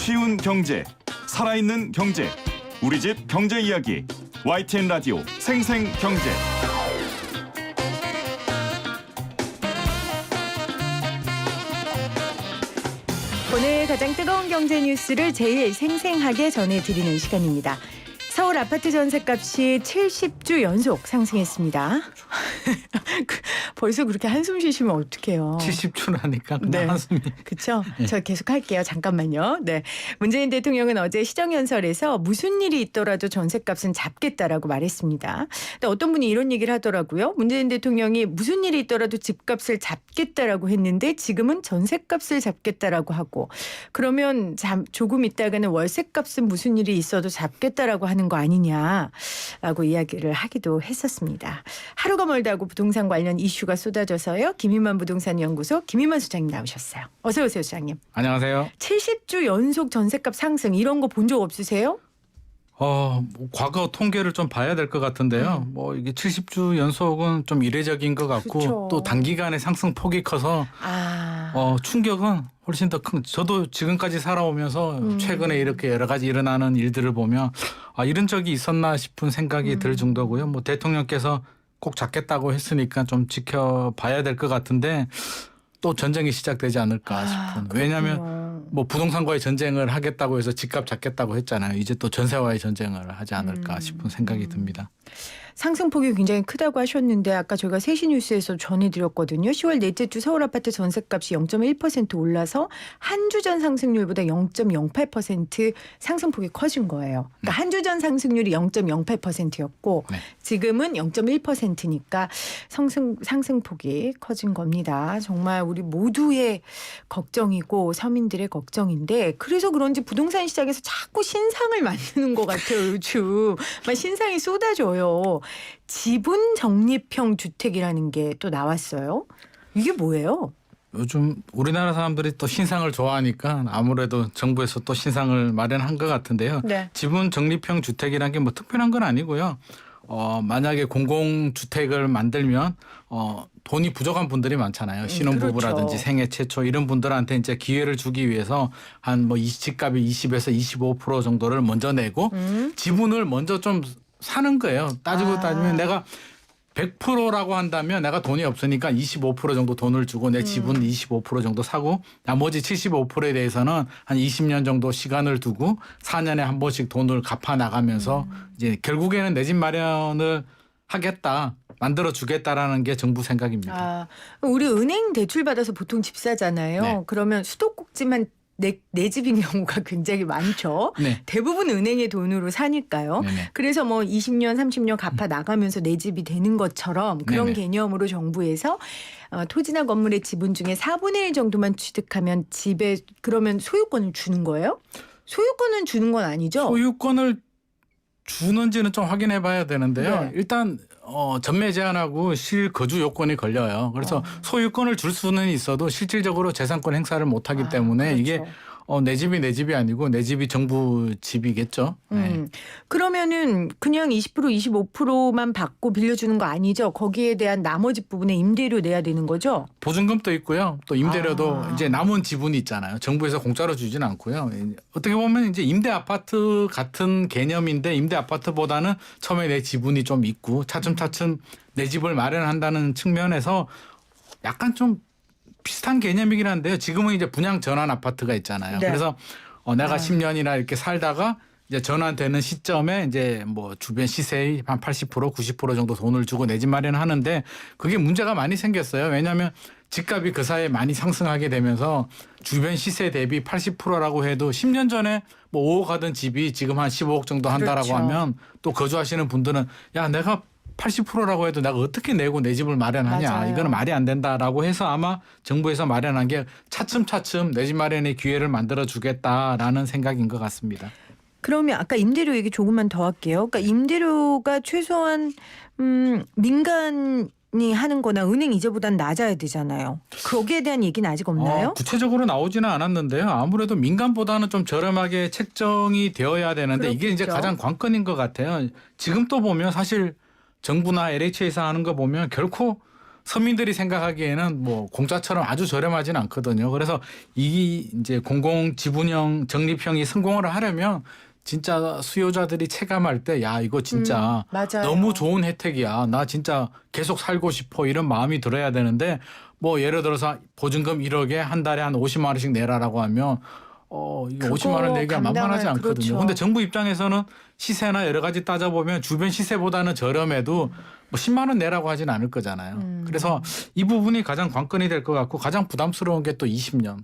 쉬운 경제, 살아있는 경제, 우리 집 경제 이야기, YTN 라디오 생생경제. 오늘 가장 뜨거운 경제 뉴스를 제일 생생하게 전해드리는 시간입니다. 서울 아파트 전셋값이 70주 연속 상승했습니다. 벌써 그렇게 한숨 쉬시면 어떡해요. 70주라니까 그냥 네. 한숨이. 그렇죠? 저 계속 할게요. 잠깐만요. 네, 문재인 대통령은 어제 시정연설에서 무슨 일이 있더라도 전셋값은 잡겠다라고 말했습니다. 근데 어떤 분이 이런 얘기를 하더라고요. 문재인 대통령이 무슨 일이 있더라도 집값을 잡겠다라고 했는데 지금은 전셋값을 잡겠다라고 하고, 그러면 조금 있다가는 월세값은 무슨 일이 있어도 잡겠다라고 하는 거 아니냐라고 이야기를 하기도 했었습니다. 하루가 멀다고 부동산 관련 이슈가 쏟아져서요. 김희만 부동산 연구소 김희만 소장님 나오셨어요. 어서 오세요, 소장님. 안녕하세요. 70주 연속 전셋값 상승 이런 거 본 적 없으세요? 뭐 과거 통계를 좀 봐야 될 것 같은데요. 뭐 이게 70주 연속은 좀 이례적인 것 같고, 그쵸. 또 단기간에 상승 폭이 커서 충격은 훨씬 더 큰. 저도 지금까지 살아오면서 최근에 이렇게 여러 가지 일어나는 일들을 보면 이런 적이 있었나 싶은 생각이 들 정도고요. 뭐 대통령께서 꼭 잡겠다고 했으니까 좀 지켜봐야 될 것 같은데 또 전쟁이 시작되지 않을까 싶은. 왜냐하면 뭐 부동산과의 전쟁을 하겠다고 해서 집값 잡겠다고 했잖아요. 이제 또 전세와의 전쟁을 하지 않을까 싶은 생각이 듭니다. 상승폭이 굉장히 크다고 하셨는데 아까 저희가 세시 뉴스에서 전해드렸거든요. 10월 넷째 주 서울 아파트 전셋값이 0.1% 올라서 한 주 전 상승률보다 0.08% 상승폭이 커진 거예요. 그러니까 한 주 전 상승률이 0.08%였고 네. 지금은 0.1%니까 상승폭이 커진 겁니다. 정말 우리 모두의 걱정이고 서민들의 걱정인데, 그래서 그런지 부동산 시장에서 자꾸 신상을 만드는 것 같아요. 요즘 막 신상이 쏟아져요. 지분 적립형 주택이라는 게 또 나왔어요. 이게 뭐예요? 요즘 우리나라 사람들이 또 신상을 좋아하니까 아무래도 정부에서 또 신상을 마련한 것 같은데요. 네. 지분 적립형 주택이란 게 뭐 특별한 건 아니고요. 만약에 공공주택을 만들면 돈이 부족한 분들이 많잖아요. 신혼부부라든지 그렇죠. 생애 최초 이런 분들한테 이제 기회를 주기 위해서 한 뭐 집값이 20에서 25% 정도를 먼저 내고 지분을 먼저 좀 사는 거예요. 따지고 따지면 내가 100%라고 한다면 내가 돈이 없으니까 25% 정도 돈을 주고 내 지분 25% 정도 사고, 나머지 75%에 대해서는 한 20년 정도 시간을 두고 4년에 한 번씩 돈을 갚아 나가면서 이제 결국에는 내 집 마련을 하겠다, 만들어 주겠다라는 게 정부 생각입니다. 우리 은행 대출 받아서 보통 집 사잖아요. 네. 그러면 수도꼭지만 내 집인 경우가 굉장히 많죠. 네. 대부분 은행의 돈으로 사니까요. 네네. 그래서 뭐 20년, 30년 갚아 나가면서 내 집이 되는 것처럼 그런 네네. 개념으로 정부에서 토지나 건물의 지분 중에 4분의 1 정도만 취득하면 집에 그러면 소유권을 주는 거예요? 소유권은 주는 건 아니죠? 소유권을 주는지는 좀 확인해 봐야 되는데요. 네. 일단 전매 제한하고 실거주 요건이 걸려요. 그래서 소유권을 줄 수는 있어도 실질적으로 재산권 행사를 못 하기 때문에 그렇죠. 이게 내 집이 아니고 내 집이 정부 집이겠죠. 네. 그러면은 그냥 20% 25%만 받고 빌려주는 거 아니죠? 거기에 대한 나머지 부분에 임대료 내야 되는 거죠? 보증금도 있고요. 또 임대료도 이제 남은 지분이 있잖아요. 정부에서 공짜로 주지는 않고요. 어떻게 보면 이제 임대 아파트 같은 개념인데, 임대 아파트보다는 처음에 내 지분이 좀 있고 차츰차츰 내 집을 마련한다는 측면에서 약간 좀 비슷한 개념이긴 한데요. 지금은 이제 분양 전환 아파트가 있잖아요. 네. 그래서 내가 10년이나 이렇게 살다가 이제 전환되는 시점에 이제 뭐 주변 시세의 한 80% 90% 정도 돈을 주고 내 집 마련하는데, 그게 문제가 많이 생겼어요. 왜냐하면 집값이 그 사이에 많이 상승하게 되면서 주변 시세 대비 80%라고 해도 10년 전에 뭐 5억 하던 집이 지금 한 15억 정도 한다라고 그렇죠. 하면, 또 거주하시는 분들은 야, 내가 80%라고 해도 내가 어떻게 내고 내 집을 마련하냐. 맞아요. 이거는 말이 안 된다라고 해서 아마 정부에서 마련한 게 차츰차츰 내 집 마련의 기회를 만들어 주겠다라는 생각인 것 같습니다. 그러면 아까 임대료 얘기 조금만 더 할게요. 그러니까 임대료가 최소한 민간이 하는 거나 은행 이자보단 낮아야 되잖아요. 거기에 대한 얘기는 아직 없나요? 구체적으로 나오지는 않았는데요. 아무래도 민간보다는 좀 저렴하게 책정이 되어야 되는데 이게 이제 그렇겠죠. 가장 관건인 것 같아요. 지금 또 보면 사실 정부나 LH에서 하는 거 보면 결코 서민들이 생각하기에는 뭐 공짜처럼 아주 저렴하진 않거든요. 그래서 이 이제 공공 지분형 적립형이 성공을 하려면 진짜 수요자들이 체감할 때 야 이거 진짜 맞아요. 너무 좋은 혜택이야. 나 진짜 계속 살고 싶어 이런 마음이 들어야 되는데 뭐 예를 들어서 보증금 1억에 한 달에 한 50만 원씩 내라라고 하면 이거 50만 원 내기가 만만하지 않거든요. 그렇죠. 근데 정부 입장에서는 시세나 여러 가지 따져보면 주변 시세보다는 저렴해도 뭐 10만 원 내라고 하진 않을 거잖아요. 그래서 이 부분이 가장 관건이 될 것 같고 가장 부담스러운 게 또 20년.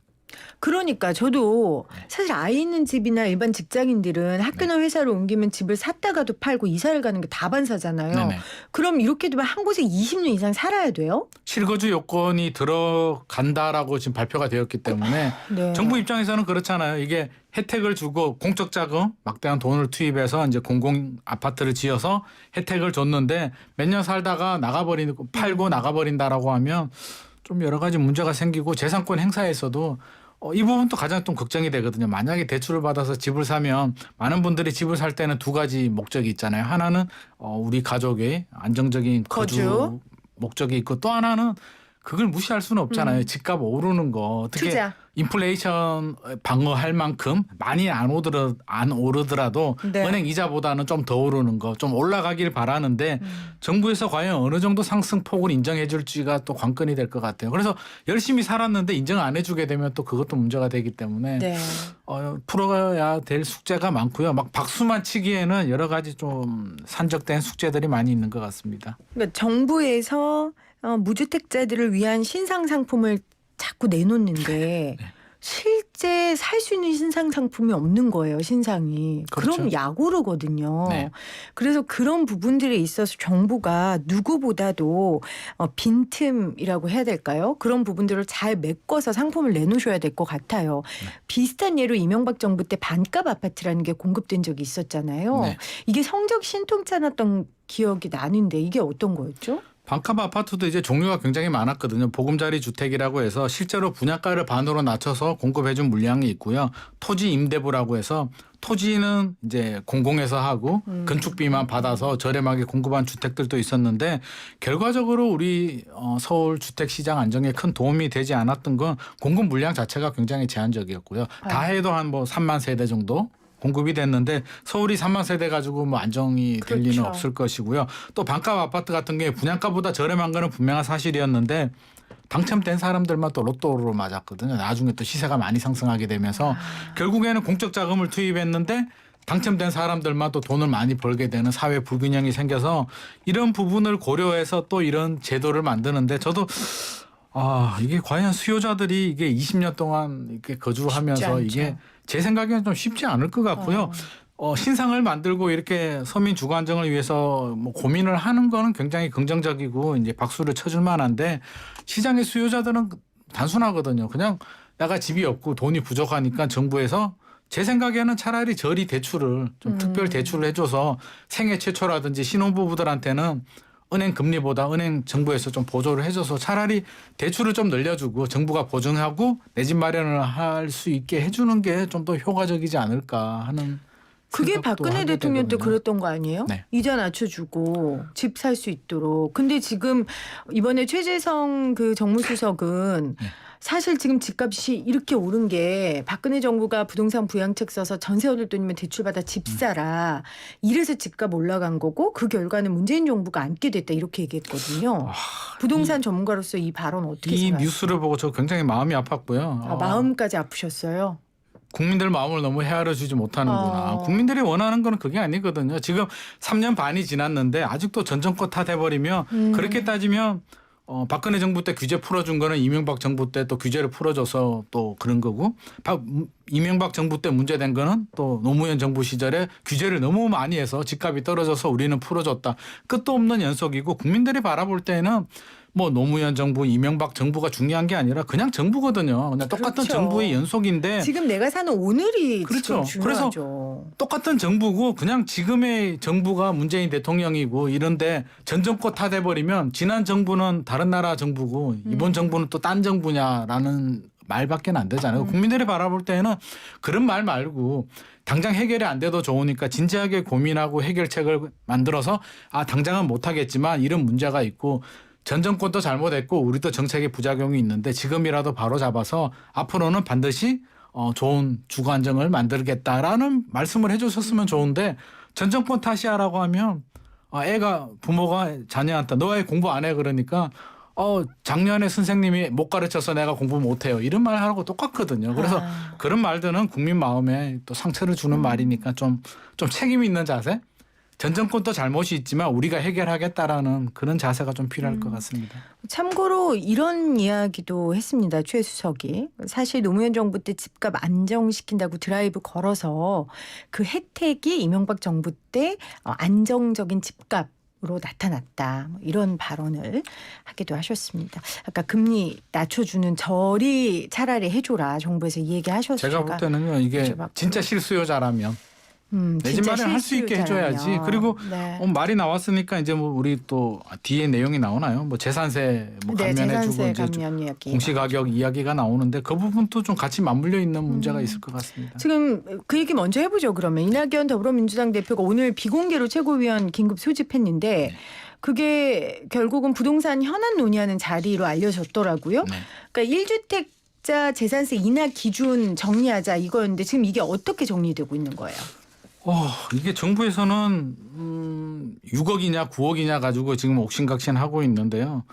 그러니까 저도 사실 아이 있는 집이나 일반 직장인들은 학교나 회사를 옮기면 집을 샀다가도 팔고 이사를 가는 게 다반사잖아요. 네네. 그럼 이렇게 되면 한 곳에 20년 이상 살아야 돼요? 실거주 요건이 들어간다라고 지금 발표가 되었기 때문에 네. 정부 입장에서는 그렇잖아요. 이게 혜택을 주고 공적 자금 막대한 돈을 투입해서 이제 공공 아파트를 지어서 혜택을 줬는데 몇 년 살다가 나가버리고 팔고 나가버린다라고 하면 좀 여러 가지 문제가 생기고 재산권 행사에서도 이 부분도 가장 좀 걱정이 되거든요. 만약에 대출을 받아서 집을 사면 많은 분들이 집을 살 때는 두 가지 목적이 있잖아요. 하나는 우리 가족의 안정적인 거주 목적이 있고 또 하나는 그걸 무시할 수는 없잖아요. 집값 오르는 거 어떻게 투자. 인플레이션 방어할 만큼 많이 안 오르더라도 네. 은행 이자보다는 좀 더 오르는 거 좀 올라가길 바라는데 정부에서 과연 어느 정도 상승폭을 인정해 줄지가 또 관건이 될 것 같아요. 그래서 열심히 살았는데 인정 안 해주게 되면 또 그것도 문제가 되기 때문에 네. 풀어야 될 숙제가 많고요. 막 박수만 치기에는 여러 가지 좀 산적된 숙제들이 많이 있는 것 같습니다. 그러니까 정부에서 무주택자들을 위한 신상 상품을 자꾸 내놓는데 실제 살 수 있는 신상 상품이 없는 거예요. 신상이. 그렇죠. 그럼 약오르거든요. 네. 그래서 그런 부분들에 있어서 정부가 누구보다도 빈틈이라고 해야 될까요? 그런 부분들을 잘 메꿔서 상품을 내놓으셔야 될 것 같아요. 비슷한 예로 이명박 정부 때 반값 아파트라는 게 공급된 적이 있었잖아요. 네. 이게 성적 신통치 않았던 기억이 나는데 이게 어떤 거였죠? 반값 아파트도 이제 종류가 굉장히 많았거든요. 보금자리 주택이라고 해서 실제로 분양가를 반으로 낮춰서 공급해준 물량이 있고요. 토지 임대부라고 해서 토지는 이제 공공에서 하고 건축비만 받아서 저렴하게 공급한 주택들도 있었는데 결과적으로 우리 서울 주택시장 안정에 큰 도움이 되지 않았던 건 공급 물량 자체가 굉장히 제한적이었고요. 다 해도 한 뭐 3만 세대 정도 공급이 됐는데 서울이 3만 세대 가지고 뭐 안정이 될 리는 그렇죠. 없을 것이고요. 또 반값 아파트 같은 게 분양가보다 저렴한 거는 분명한 사실이었는데 당첨된 사람들만 또 로또로 맞았거든요. 나중에 또 시세가 많이 상승하게 되면서 결국에는 공적 자금을 투입했는데 당첨된 사람들만 또 돈을 많이 벌게 되는 사회 불균형이 생겨서 이런 부분을 고려해서 또 이런 제도를 만드는데 저도 이게 과연 수요자들이 이게 20년 동안 이렇게 거주하면서 이게 제 생각에는 좀 쉽지 않을 것 같고요. 신상을 만들고 이렇게 서민 주거 안정을 위해서 뭐 고민을 하는 거는 굉장히 긍정적이고 이제 박수를 쳐줄 만한데 시장의 수요자들은 단순하거든요. 그냥 내가 집이 없고 돈이 부족하니까 정부에서 제 생각에는 차라리 저리 대출을 좀 특별 대출을 해줘서 생애 최초라든지 신혼부부들한테는 은행 금리보다 은행 정부에서 좀 보조를 해줘서 차라리 대출을 좀 늘려주고 정부가 보증하고 내 집 마련을 할 수 있게 해주는 게 좀 더 효과적이지 않을까 하는 그게 생각도 박근혜 하게 대통령 때 되거든요. 그랬던 거 아니에요? 네. 이자 낮춰주고 집 살 수 있도록. 근데 지금 이번에 최재성 그 정무수석은 사실 지금 집값이 이렇게 오른 게 박근혜 정부가 부동산 부양책 써서 전세 얻을 돈이면 대출받아 집 사라. 이래서 집값 올라간 거고 그 결과는 문재인 정부가 안게 됐다 이렇게 얘기했거든요. 부동산 전문가로서 이 발언 어떻게 이 생각하세요? 뉴스를 보고 저 굉장히 마음이 아팠고요. 마음까지 아프셨어요? 국민들 마음을 너무 헤아려 주지 못하는구나. 국민들이 원하는 건 그게 아니거든요. 지금 3년 반이 지났는데 아직도 전 정권 탓해버리면 그렇게 따지면 박근혜 정부 때 규제 풀어준 거는 이명박 정부 때 또 규제를 풀어줘서 또 그런 거고 이명박 정부 때 문제된 거는 또 노무현 정부 시절에 규제를 너무 많이 해서 집값이 떨어져서 우리는 풀어줬다. 끝도 없는 연속이고 국민들이 바라볼 때는 뭐 노무현 정부, 이명박 정부가 중요한 게 아니라 그냥 정부거든요. 그냥 똑같은 그렇죠. 정부의 연속인데 지금 내가 사는 오늘이 그렇죠. 지금 중요하죠. 똑같은 정부고 그냥 지금의 정부가 문재인 대통령이고 이런데 전 정권 탓해버리면 지난 정부는 다른 나라 정부고 이번 정부는 또 딴 정부냐라는 말밖에 안 되잖아요. 국민들이 바라볼 때는 그런 말 말고 당장 해결이 안 돼도 좋으니까 진지하게 고민하고 해결책을 만들어서 당장은 못하겠지만 이런 문제가 있고 전 정권도 잘못했고 우리도 정책의 부작용이 있는데 지금이라도 바로 잡아서 앞으로는 반드시 좋은 주거 안정을 만들겠다라는 말씀을 해주셨으면 좋은데 전 정권 탓이야라고 하면 부모가 자녀한테 너 왜 공부 안 해 그러니까 작년에 선생님이 못 가르쳐서 내가 공부 못해요 이런 말 하고 똑같거든요. 그래서 그런 말들은 국민 마음에 또 상처를 주는 말이니까 좀 책임 있는 자세. 전 정권도 잘못이 있지만 우리가 해결하겠다라는 그런 자세가 좀 필요할 것 같습니다. 참고로 이런 이야기도 했습니다. 최 수석이. 사실 노무현 정부 때 집값 안정시킨다고 드라이브 걸어서 그 혜택이 이명박 정부 때 안정적인 집값 으로 나타났다. 이런 발언을 하기도 하셨습니다. 아까 금리 낮춰주는 절이 차라리 해줘라. 정부에서 이 얘기하셨어요. 제가 볼 때는요. 이게 진짜 실수요자라면 내 집 마련 할 수 있게 해줘야지. 그리고 네. 말이 나왔으니까 이제 뭐 우리 또 뒤에 내용이 나오나요? 뭐 재산세 뭐 감면해주고 재산세 이제 감면 이야기. 공시가격 이야기가 나오는데 그 부분도 좀 같이 맞물려 있는 문제가 있을 것 같습니다. 지금 그 얘기 먼저 해보죠. 그러면 이낙연 더불어민주당 대표가 오늘 비공개로 최고위원 긴급 소집했는데 그게 결국은 부동산 현안 논의하는 자리로 알려졌더라고요. 네. 그러니까 1주택자 재산세 인하 기준 정리하자 이거였는데 지금 이게 어떻게 정리되고 있는 거예요? 이게 정부에서는 6억이냐 9억이냐 가지고 지금 옥신각신 하고 있는데요.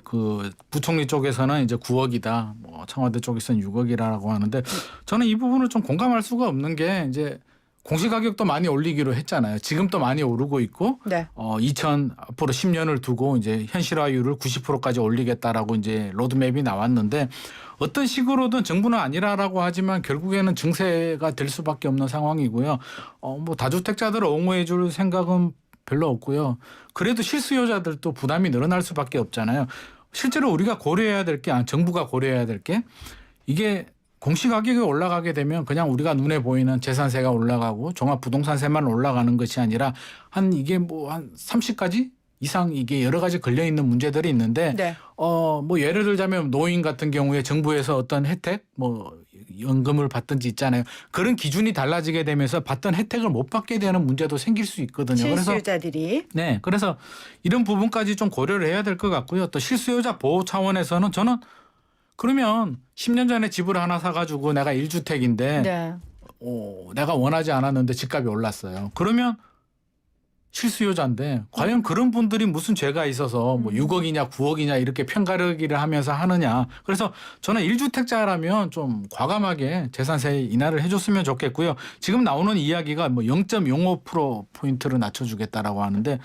그 부총리 쪽에서는 이제 9억이다. 뭐 청와대 쪽에서는 6억이라고 하는데 저는 이 부분을 좀 공감할 수가 없는 게 이제 공시가격도 많이 올리기로 했잖아요. 지금 또 많이 오르고 있고, 네. 앞으로 10년을 두고 이제 현실화율을 90%까지 올리겠다라고 이제 로드맵이 나왔는데 어떤 식으로든 정부는 아니라라고 하지만 결국에는 증세가 될 수밖에 없는 상황이고요. 뭐 다주택자들을 옹호해 줄 생각은 별로 없고요. 그래도 실수요자들도 부담이 늘어날 수밖에 없잖아요. 실제로 우리가 고려해야 될 게, 정부가 고려해야 될 게 이게 공시가격이 올라가게 되면 그냥 우리가 눈에 보이는 재산세가 올라가고 종합부동산세만 올라가는 것이 아니라 이게 뭐 한 30가지 이상 이게 여러 가지 걸려 있는 문제들이 있는데 네. 뭐 예를 들자면 노인 같은 경우에 정부에서 어떤 혜택 뭐 연금을 받든지 있잖아요. 그런 기준이 달라지게 되면서 받던 혜택을 못 받게 되는 문제도 생길 수 있거든요. 실수요자들이. 그래서 이런 부분까지 좀 고려를 해야 될 것 같고요. 또 실수요자 보호 차원에서는 저는 그러면 10년 전에 집을 하나 사가지고 내가 1주택인데 네. 내가 원하지 않았는데 집값이 올랐어요. 그러면 실수요자인데 과연 그런 분들이 무슨 죄가 있어서 뭐 6억이냐 9억이냐 이렇게 편가르기를 하면서 하느냐. 그래서 저는 1주택자라면 좀 과감하게 재산세 인하를 해줬으면 좋겠고요. 지금 나오는 이야기가 뭐 0.05%포인트를 낮춰주겠다라고 하는데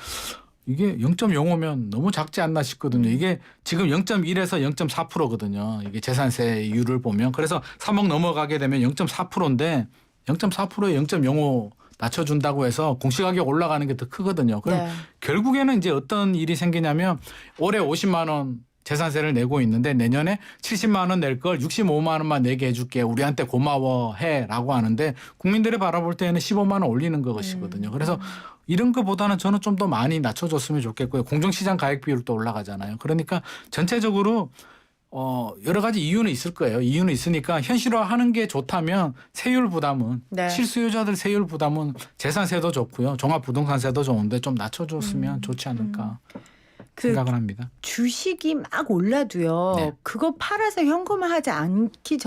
이게 0.05면 너무 작지 않나 싶거든요. 이게 지금 0.1에서 0.4%거든요. 이게 재산세율을 보면. 그래서 3억 넘어가게 되면 0.4%인데 0.4%에 0.05 낮춰준다고 해서 공시가격 올라가는 게 더 크거든요. 그럼 네. 결국에는 이제 어떤 일이 생기냐면 올해 50만 원 재산세를 내고 있는데 내년에 70만 원 낼 걸 65만 원만 내게 해줄게. 우리한테 고마워해라고 하는데 국민들이 바라볼 때는 15만 원 올리는 것이거든요. 그래서 이런 것보다는 저는 좀 더 많이 낮춰줬으면 좋겠고요. 공정시장 가액 비율도 올라가잖아요. 그러니까 전체적으로 여러 가지 이유는 있을 거예요. 이유는 있으니까 현실화하는 게 좋다면 세율 부담은 실수요자들 세율 부담은 재산세도 좋고요. 종합부동산세도 좋은데 좀 낮춰줬으면 좋지 않을까 생각을 합니다. 주식이 막 올라도요. 네. 그거 팔아서 현금화하지 않기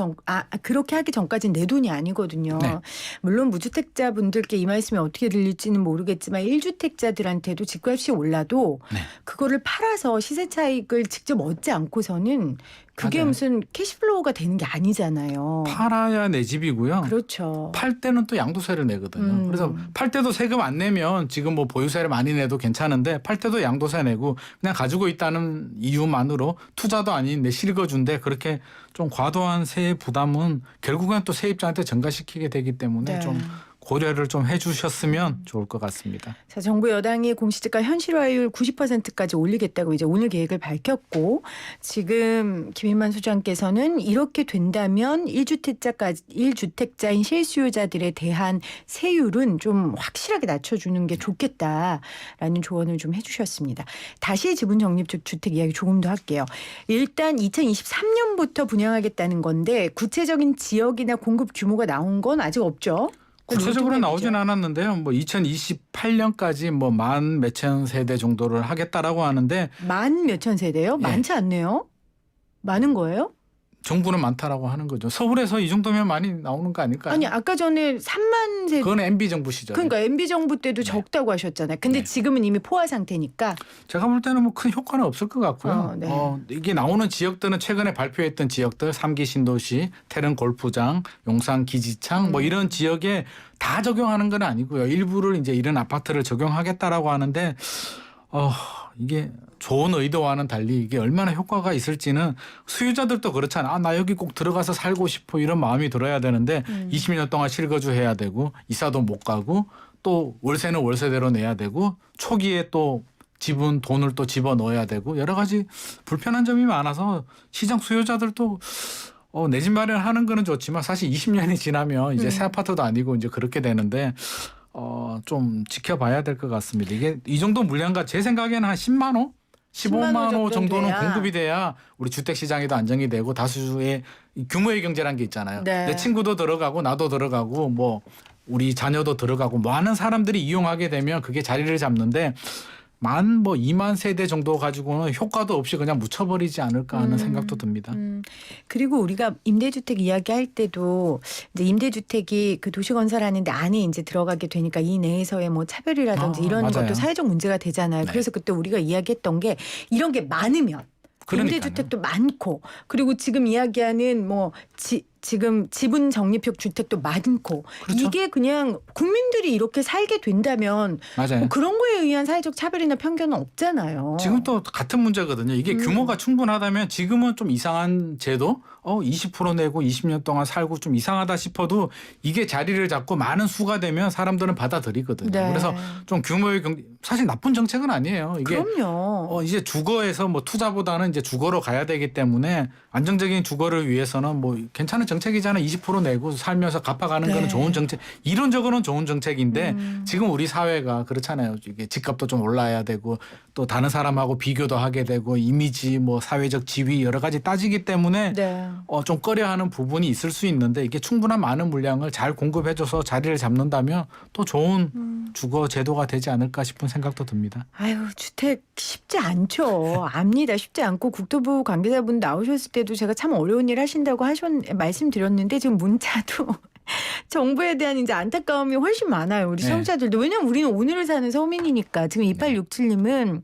그렇게 하기 전까지는 내 돈이 아니거든요. 네. 물론 무주택자분들께 이 말씀이 어떻게 들릴지는 모르겠지만 1주택자들한테도 집값이 올라도 네. 그거를 팔아서 시세 차익을 직접 얻지 않고서는 그게 맞아요. 무슨 캐시플로우가 되는 게 아니잖아요. 팔아야 내 집이고요. 그렇죠. 팔 때는 또 양도세를 내거든요. 그래서 팔 때도 세금 안 내면 지금 뭐 보유세를 많이 내도 괜찮은데 팔 때도 양도세 내고 그냥 가지고 있다는 이유만으로 투자도 아닌 내 실거주인데 그렇게 좀 과도한 세의 부담은 결국은 또 세입자한테 전가시키게 되기 때문에 네. 좀 고려를 좀 해주셨으면 좋을 것 같습니다. 자, 정부 여당이 공시지가 현실화율 90%까지 올리겠다고 이제 오늘 계획을 밝혔고 지금 김인만 소장께서는 이렇게 된다면 1주택자인 실수요자들에 대한 세율은 좀 확실하게 낮춰주는 게 좋겠다라는 조언을 좀 해주셨습니다. 다시 지분 적립적 주택 이야기 조금 더 할게요. 일단 2023년부터 분양하겠다는 건데 구체적인 지역이나 공급 규모가 나온 건 아직 없죠? 구체적으로 나오진 않았는데요. 뭐 2028년까지 뭐 만 몇천 세대 정도를 하겠다라고 하는데 만 몇천 세대요? 예. 많지 않네요. 많은 거예요? 정부는 많다라고 하는 거죠. 서울에서 이 정도면 많이 나오는 거 아닐까요? 아니 아까 전에 3만 세대. 그건 MB 정부 시절에. 그러니까 MB 정부 때도 적다고 하셨잖아요. 근데 네. 지금은 이미 포화 상태니까. 제가 볼 때는 뭐 큰 효과는 없을 것 같고요. 네. 이게 나오는 지역들은 최근에 발표했던 지역들 3기 신도시, 태릉 골프장, 용산 기지창 뭐 이런 지역에 다 적용하는 건 아니고요. 일부를 이제 이런 아파트를 적용하겠다라고 하는데 이게 좋은 의도와는 달리 이게 얼마나 효과가 있을지는 수요자들도 그렇잖아. 나 여기 꼭 들어가서 살고 싶어 이런 마음이 들어야 되는데 20년 동안 실거주해야 되고 이사도 못 가고 또 월세는 월세대로 내야 되고 초기에 또 지분 돈을 또 집어넣어야 되고 여러 가지 불편한 점이 많아서 시장 수요자들도 내 집 마련하는 거는 좋지만 사실 20년이 지나면 이제 새 아파트도 아니고 이제 그렇게 되는데 좀 지켜봐야 될 것 같습니다. 이게 이 정도 물량가 제 생각에는 한 10만 호? 15만 호 정도는 돼야. 공급이 돼야 우리 주택 시장에도 안정이 되고 다수의 규모의 경제라는 게 있잖아요. 네. 내 친구도 들어가고 나도 들어가고 뭐 우리 자녀도 들어가고 많은 사람들이 이용하게 되면 그게 자리를 잡는데 만 2만 세대 정도 가지고는 효과도 없이 그냥 묻혀버리지 않을까 하는 생각도 듭니다. 그리고 우리가 임대주택 이야기할 때도 이제 임대주택이 그 도시건설하는데 안에 이제 들어가게 되니까 이 내에서의 뭐 차별이라든지 이런 맞아요. 것도 사회적 문제가 되잖아요. 네. 그래서 그때 우리가 이야기했던 게 이런 게 많으면 그러니까요. 임대주택도 많고 그리고 지금 이야기하는 뭐 지금 지분 적립형 주택도 많고 그렇죠. 이게 그냥 국민들이 이렇게 살게 된다면 맞아요. 뭐 그런 거에 의한 사회적 차별이나 편견은 없잖아요. 지금 또 같은 문제거든요. 이게 규모가 충분하다면 지금은 좀 이상한 제도 20% 내고 20년 동안 살고 좀 이상하다 싶어도 이게 자리를 잡고 많은 수가 되면 사람들은 받아들이거든요. 네. 그래서 좀 규모의 사실 나쁜 정책은 아니에요. 이게 그럼요. 이제 주거에서 뭐 투자보다는 이제 주거로 가야 되기 때문에 안정적인 주거를 위해서는 뭐 괜찮은 정책이잖아요. 20% 내고 살면서 갚아가는 네. 거는 좋은 정책. 이론적으로는 좋은 정책인데 지금 우리 사회가 그렇잖아요. 이게 집값도 좀 올라야 되고 또 다른 사람하고 비교도 하게 되고 이미지 뭐 사회적 지위 여러 가지 따지기 때문에 네. 좀 꺼려하는 부분이 있을 수 있는데 이게 충분한 많은 물량을 잘 공급해줘서 자리를 잡는다면 또 좋은 주거 제도가 되지 않을까 싶은 생각도 듭니다. 아유, 주택 쉽지 않죠. 압니다. 쉽지 않고 국토부 관계자분 나오셨을 때도 제가 참 어려운 일 하신다고 말씀드렸는데 지금 문자도 정부에 대한 이제 안타까움이 훨씬 많아요. 우리 네. 청취자들도. 왜냐면 우리는 오늘을 사는 서민이니까. 지금 2867님은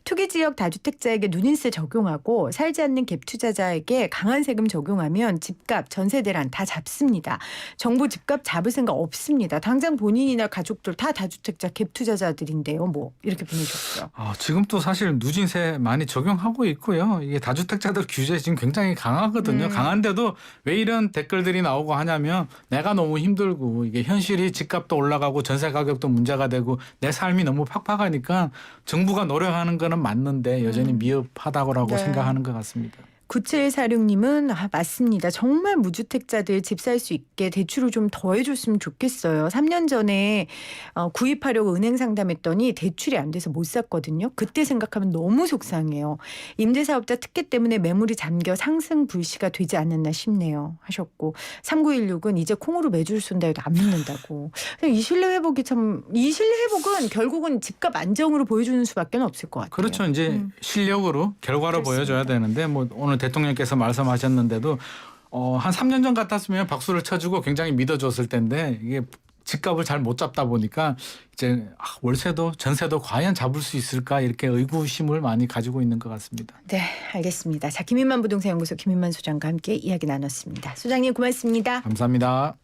투기지역 다주택자에게 누린세 적용하고 살지 않는 갭 투자자에게 강한 세금 적용하면 집값, 전세대란 다 잡습니다. 정부 집값 잡을 생각 없습니다. 당장 본인이나 가족들 다 다주택자 갭 투자자들인데요. 뭐 이렇게 보내주셨어요. 지금 또 사실 누진세 많이 적용하고 있고요. 이게 다주택자들 규제 지금 굉장히 강하거든요. 강한데도 왜 이런 댓글들이 나오고 하냐면 내가 너무 힘들고 이게 현실이 집값도 올라가고 전세 가격도 문제가 되고 내 삶이 너무 팍팍하니까 정부가 노력하는 거는 맞는데 여전히 미흡하다고 네. 생각하는 것 같습니다. 9746님은 맞습니다. 정말 무주택자들 집 살 수 있게 대출을 좀 더 해줬으면 좋겠어요. 3년 전에 구입하려고 은행 상담했더니 대출이 안 돼서 못 샀거든요. 그때 생각하면 너무 속상해요. 임대사업자 특혜 때문에 매물이 잠겨 상승 불시가 되지 않았나 싶네요. 하셨고 3916은 이제 콩으로 매주를 쏜다 해도 안 믿는다고. 이 신뢰 회복은 결국은 집값 안정으로 보여주는 수밖에 없을 것 같아요. 그렇죠. 이제 실력으로 결과로 그렇습니다. 보여줘야 되는데 뭐 오늘 대통령께서 말씀하셨는데도 한 3년 전 같았으면 박수를 쳐주고 굉장히 믿어줬을 텐데 이게 집값을 잘 못 잡다 보니까 이제 월세도 전세도 과연 잡을 수 있을까 이렇게 의구심을 많이 가지고 있는 것 같습니다. 네, 알겠습니다. 자, 김인만 부동산 연구소 김인만 소장과 함께 이야기 나눴습니다. 소장님 고맙습니다. 감사합니다.